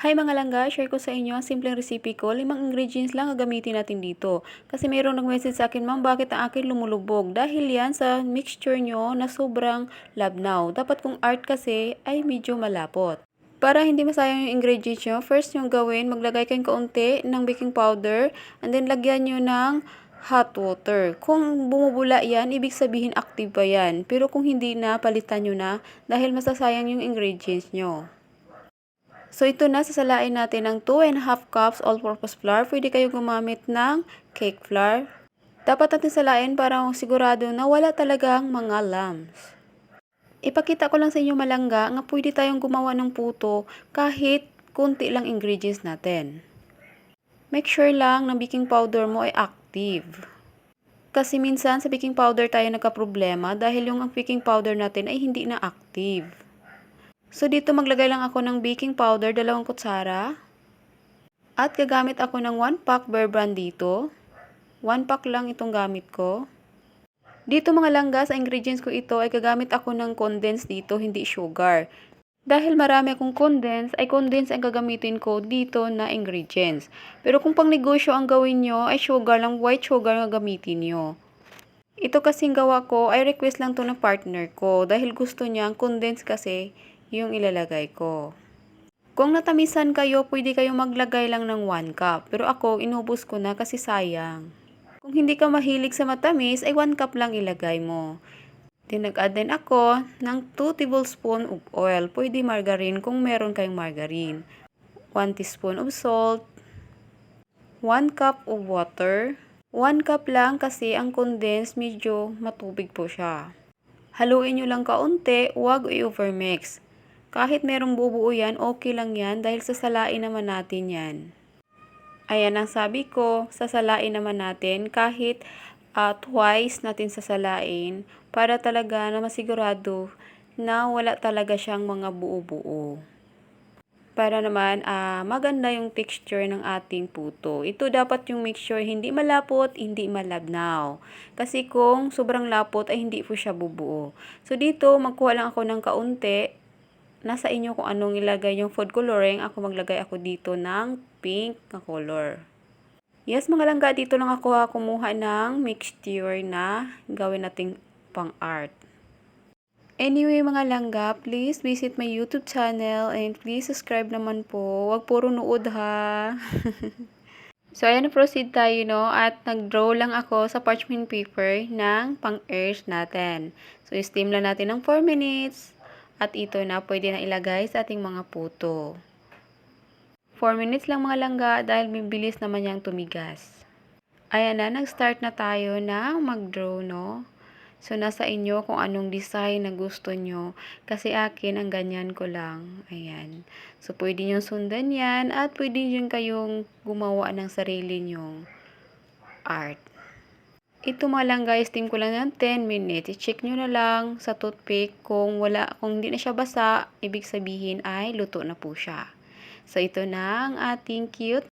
Hi mga langga, share ko sa inyo ang simpleng recipe ko. 5 ingredients lang ang gamitin natin dito. Kasi mayroong nag-message sa akin, ma'am, bakit ang akin lumulubog? Dahil yan sa mixture nyo na sobrang labnaw. Dapat kung art kasi ay medyo malapot. Para hindi masayang yung ingredients nyo, first yung gawin, maglagay kayong kaunti ng baking powder and then lagyan nyo ng hot water. Kung bumubula yan, ibig sabihin active pa yan. Pero kung hindi na, palitan nyo na dahil masasayang yung ingredients nyo. So, ito na, sasalain natin ng 2½ cups all-purpose flour. Pwede kayo gumamit ng cake flour. Dapat natin salain para sigurado na wala talagang mga lumps. Ipakita ko lang sa inyo malangga nga pwede tayong gumawa ng puto kahit kunti lang ingredients natin. Make sure lang na baking powder mo ay active. Kasi minsan sa baking powder tayo nagka-problema dahil yung baking powder natin ay hindi na active. So, dito maglagay lang ako ng baking powder, 2 kutsara. At gagamit ako ng 1 pack Bear Brand dito. 1 pack lang itong gamit ko. Dito mga langga, sa ingredients ko ito ay gagamit ako ng condensed dito, hindi sugar. Dahil marami akong condensed, ay condensed ang gagamitin ko dito na ingredients. Pero kung pang negosyo ang gawin nyo, ay sugar lang, white sugar ang gagamitin nyo. Ito kasing gawa ko, ay request lang to ng partner ko. Dahil gusto niya, ang condensed kasi, yung ilalagay ko. Kung natamisan kayo, pwede kayong maglagay lang ng 1 cup. Pero ako, inubos ko na kasi sayang. Kung hindi ka mahilig sa matamis, ay 1 cup lang ilagay mo. Then, nag-add din ako ng 2 tablespoon of oil. Pwede margarine kung meron kayong margarine. 1 teaspoon of salt. 1 cup of water. 1 cup lang kasi ang condensed medyo matubig po siya. Haluin nyo lang kaunti, huwag i-overmix. Kahit merong bubuo yan, okay lang yan dahil sasalain naman natin yan. Ayan ang sabi ko, sasalain naman natin kahit twice natin sasalain para talaga na masigurado na wala talaga siyang mga buo-buo. Para naman maganda yung texture ng ating puto. Ito dapat yung mixture hindi malapot, hindi malabnaw. Kasi kung sobrang lapot ay hindi po siya bubuo. So dito magkuha lang ako ng kaunti. Nasa inyo kung anong ilagay yung food coloring. Ako maglagay ako dito ng pink na color. Yes, mga langga, dito lang ako kumuha ng mixture na gawin nating pang art. Anyway, mga langga, please visit my YouTube channel and please subscribe naman po. Huwag puro nood ha. So, ayan, proceed tayo, no? At nag-draw lang ako sa parchment paper ng pang-earth natin. So, steam lang natin ng 4 minutes. At ito na, pwede na ilagay sa ating mga puto. 4 minutes lang mga langga dahil bibilis naman niyang tumigas. Ayan na, nag-start na tayo na mag-draw, no? So, nasa inyo kung anong design na gusto nyo. Kasi akin, ang ganyan ko lang. Ayan. So, pwede nyo sundan yan at pwede nyo kayong gumawa ng sarili nyong art. Ito mga lang guys, steam ko lang ng 10 minutes. I-check nyo na lang sa toothpick kung hindi na siya basa, ibig sabihin ay luto na po siya. So, ito na ang ating cute